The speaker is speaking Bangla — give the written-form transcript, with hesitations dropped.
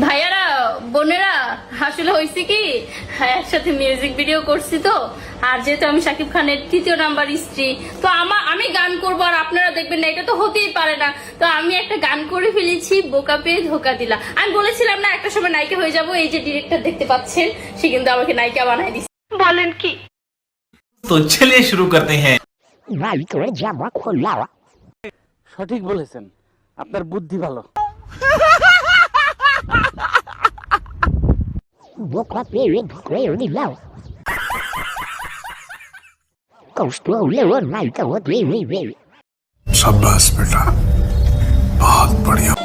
ভাইয়ারা বোনেরা আসলে হয়েছে কি, একসাথে মিউজিক ভিডিও করছি তো, আর যেহেতু আমি শাকিব খানের তৃতীয় নাম্বার স্ত্রী, তো আমি গান করবো আর আপনারা দেখবেন না, এটা তো হতেই পারে না। তো আমি একটা গান করে ফেলেছি, বোকা পেয়ে ধোকা দিলা। আমি বলেছিলাম না একটা সময় নায়িকা হয়ে যাব, এই যে ডিরেক্টর দেখতে পাচ্ছেন সে কিন্তু আমাকে নায়িকা বানাই দিচ্ছে। বলেন কি? তো চলিয়ে শুরু করতে হ্যাঁ। সঠিক বলেছেন, আপনার বুদ্ধি ভালো। शाबाश बेटा, बहुत बढ़िया।